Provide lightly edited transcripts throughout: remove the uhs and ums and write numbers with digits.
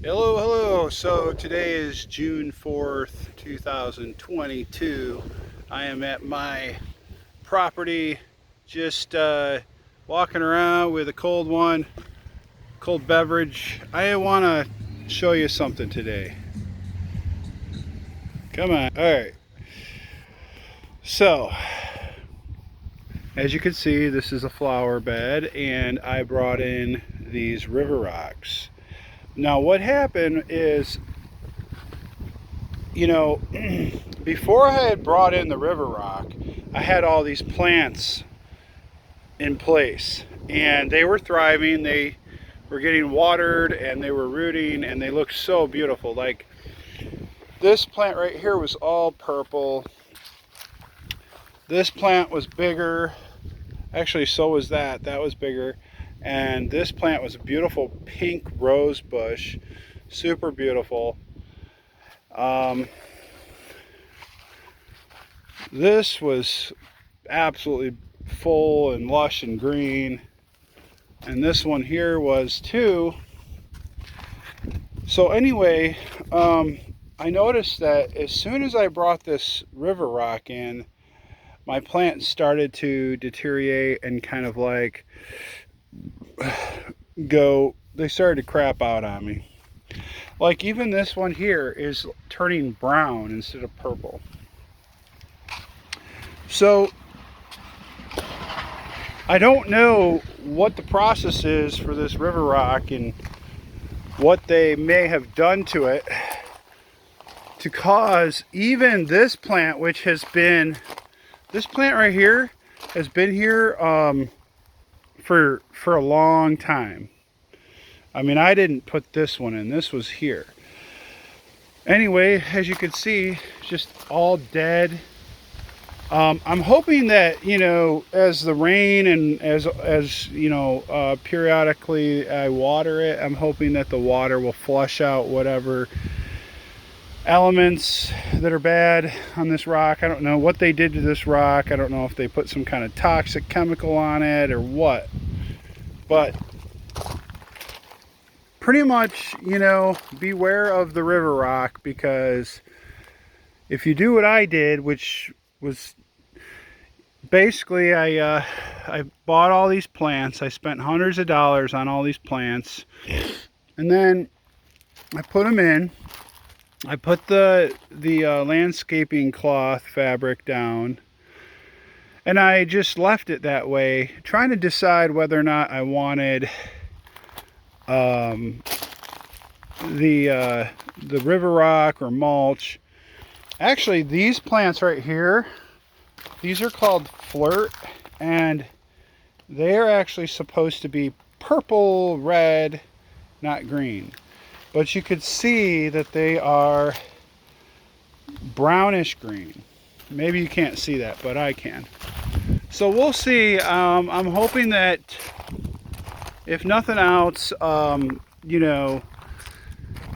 Hello, hello. So today is June 4th, 2022. I am at my property just walking around with a cold beverage. I want to show you something today. Come on. All right. So, as you can see, this is a flower bed and I brought in these river rocks. Now, what happened is, before I had brought in the river rock, I had all these plants in place and they were thriving. They were getting watered and they were rooting and they looked so beautiful. Like this plant right here was all purple. This plant was bigger. Actually, so was that. That was bigger. And this plant was a beautiful pink rose bush. Super beautiful. This was absolutely full and lush and green. And this one here was too. So anyway, I noticed that as soon as I brought this river rock in, my plants started to deteriorate and kind of like they started to crap out on me. Like even this one here is turning brown instead of purple. So I don't know what the process is for this river rock and what they may have done to it to cause even this plant, which has been, this plant right here has been here for a long time. I mean, I didn't put this one in, this was here. Anyway, as you can see, just all dead. I'm hoping that, as the rain and as periodically I water it, I'm hoping that the water will flush out whatever elements that are bad on this rock. I don't know what they did to this rock. I don't know if they put some kind of toxic chemical on it or what. But pretty much, beware of the river rock, because if you do what I did, which was basically I bought all these plants. I spent hundreds of dollars on all these plants, and then I put them in. I put the landscaping cloth fabric down, and I just left it that way, trying to decide whether or not I wanted the river rock or mulch. Actually, these plants right here, these are called Flirt, and they're actually supposed to be purple, red, not green. But you could see that they are brownish green. Maybe you can't see that, but I can. So we'll see. I'm hoping that, if nothing else,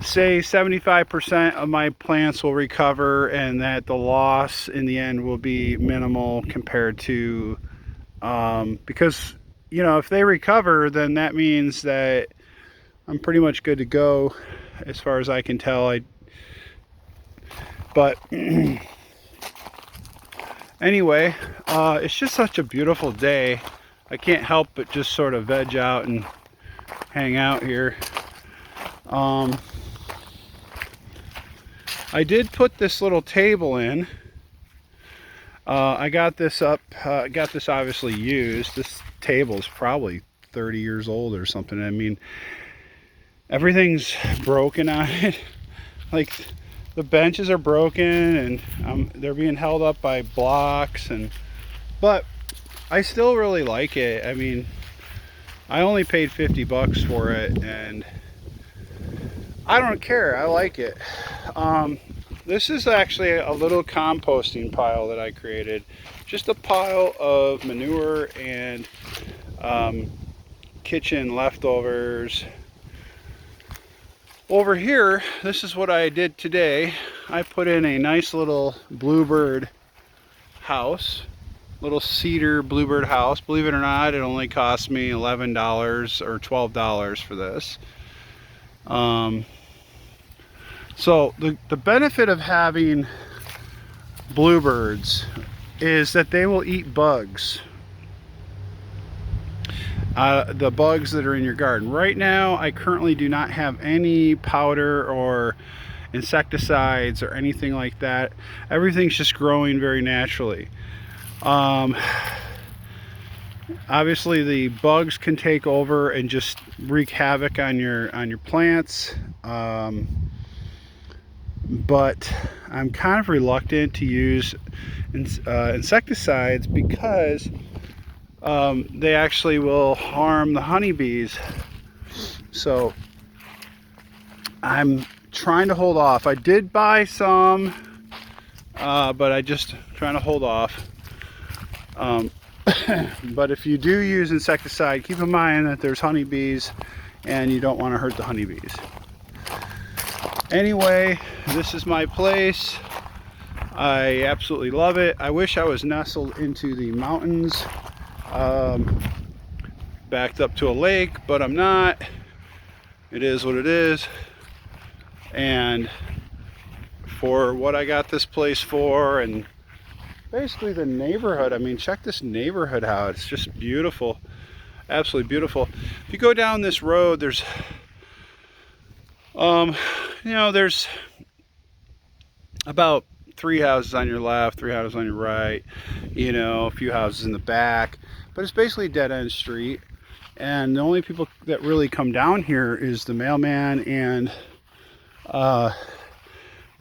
say 75% of my plants will recover, and that the loss in the end will be minimal compared to, because, if they recover, then that means that I'm pretty much good to go as far as I can tell. But anyway, it's just such a beautiful day. I can't help but just sort of veg out and hang out here. I did put this little table in. I got this obviously used. This table is probably 30 years old or something. I mean, everything's broken on it. Like the benches are broken, and they're being held up by blocks, but I still really like it. I mean, I only paid 50 bucks for it, and I don't care. I like it. This is actually a little composting pile that I created. Just a pile of manure and kitchen leftovers. Over here, this is what I did today. I put in a nice little bluebird house, little cedar bluebird house. Believe it or not, it only cost me $11 or $12 for this. So the benefit of having bluebirds is that they will eat bugs. The bugs that are in your garden. Right now, I currently do not have any powder or insecticides or anything like that. Everything's just growing very naturally. Obviously, the bugs can take over and just wreak havoc on your plants. But I'm kind of reluctant to use insecticides because they actually will harm the honeybees. So I'm trying to hold off. I did buy some, but I just trying to hold off. But if you do use insecticide, keep in mind that there's honeybees and you don't want to hurt the honeybees. Anyway, this is my place. I absolutely love it. I wish I was nestled into the mountains, backed up to a lake, but I'm not. It is what it is. And for what I got this place for, and basically the neighborhood, I mean, check this neighborhood out. It's just beautiful. Absolutely beautiful. If you go down this road, there's there's about 3 houses on your left, 3 houses on your right, a few houses in the back, but it's basically a dead-end street. And the only people that really come down here is the mailman and the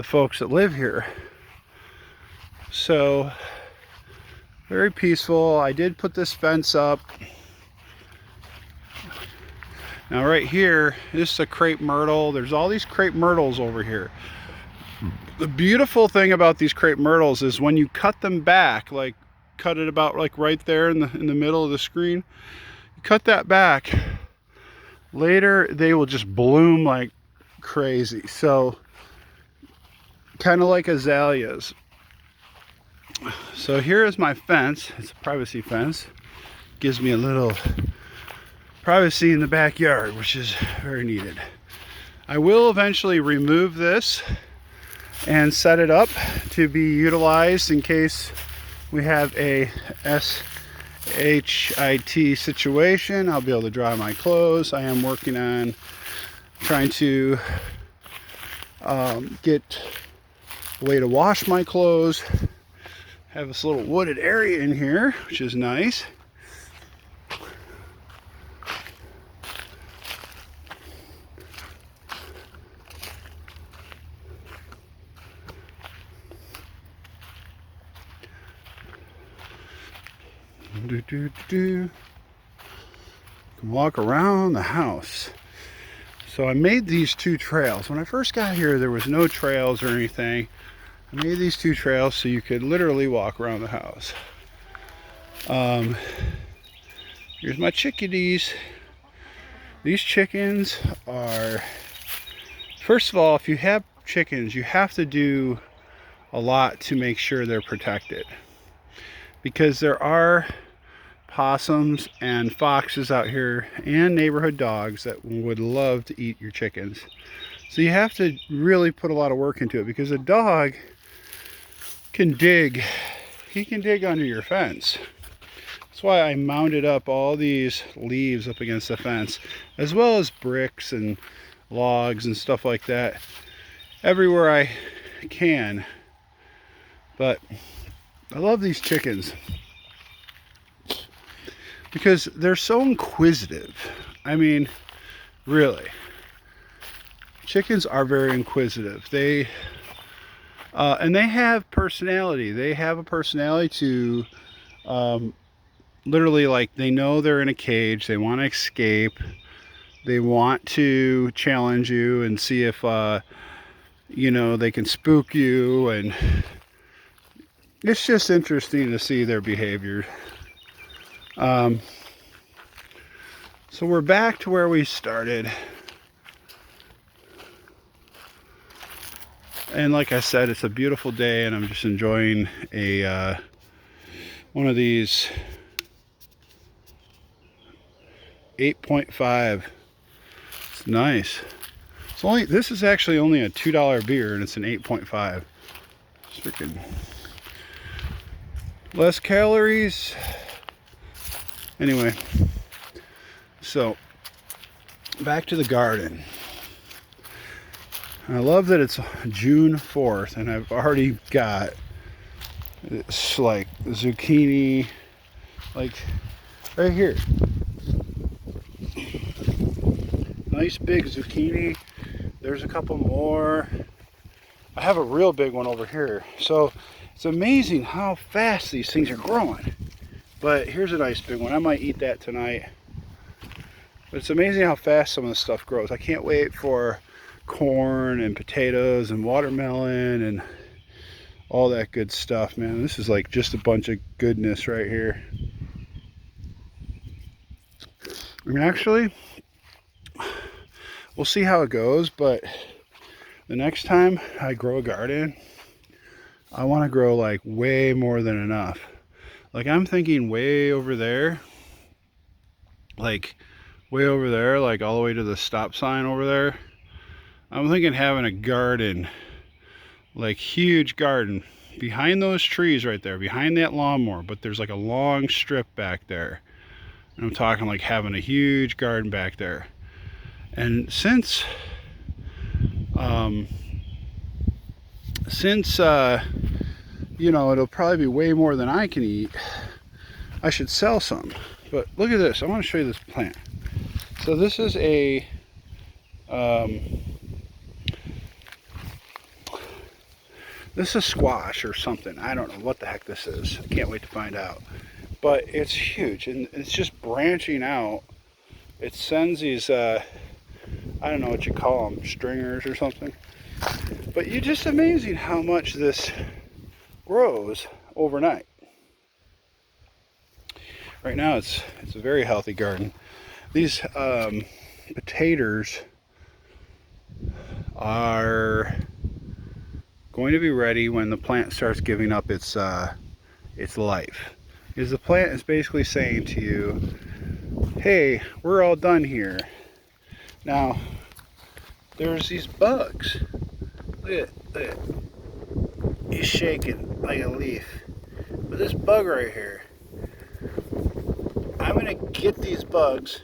folks that live here. So very peaceful. I did put this fence up. Now right here, this is a crepe myrtle. There's all these crepe myrtles over here. The beautiful thing about these crepe myrtles is when you cut them back, like cut it about like right there in the middle of the screen, you cut that back, later they will just bloom like crazy. So kind of like azaleas. So here is my fence. It's a privacy fence. Gives me a little privacy in the backyard, which is very needed. I will eventually remove this and set it up to be utilized in case we have a SHIT situation. I'll be able to dry my clothes. I am working on trying to get a way to wash my clothes. Have this little wooded area in here, which is nice. You can walk around the house. So I made these 2 trails. When I first got here, there was no trails or anything. I made these 2 trails so you could literally walk around the house. Here's my chickadees. These chickens are, first of all, if you have chickens, you have to do a lot to make sure they're protected, because there are possums and foxes out here and neighborhood dogs that would love to eat your chickens. So you have to really put a lot of work into it, because a dog can dig. He can dig under your fence. That's why I mounted up all these leaves up against the fence, as well as bricks and logs and stuff like that, everywhere I can. But I love these chickens because they're so inquisitive. I mean, really. Chickens are very inquisitive. They and they have personality. They have a personality to literally, like, they know they're in a cage. They want to escape. They want to challenge you and see if they can spook you, and it's just interesting to see their behavior. So we're back to where we started. And like I said, it's a beautiful day, and I'm just enjoying a one of these 8.5. It's nice. This is actually only a $2 beer, and it's an 8.5. It's freaking less calories. Anyway, so back to the garden. I love that it's June 4th, and I've already got it's like zucchini, like right here. Nice big zucchini. There's a couple more. I have a real big one over here. So it's amazing how fast these things are growing. But here's a nice big one. I might eat that tonight. But it's amazing how fast some of this stuff grows. I can't wait for corn and potatoes and watermelon and all that good stuff, man. This is like just a bunch of goodness right here. I mean, actually, we'll see how it goes, but the next time I grow a garden, I want to grow like way more than enough. Like I'm thinking way over there, like way over there, like all the way to the stop sign over there. I'm thinking having a garden, like huge garden behind those trees right there, behind that lawnmower, but there's like a long strip back there. And I'm talking like having a huge garden back there. And since you know, it'll probably be way more than I can eat, I should sell some. But look at this. I want to show you this plant. So this is a this is squash or something. I don't know what the heck this is. I can't wait to find out. But it's huge, and it's just branching out. It sends these I don't know what you call them, stringers or something. But you're just amazing how much this grows overnight. Right now it's a very healthy garden. These potatoes are going to be ready when the plant starts giving up its life. Because the plant is basically saying to you, hey, we're all done here. Now, there's these bugs. Look at it. He's shaking like a leaf. But this bug right here, I'm gonna get these bugs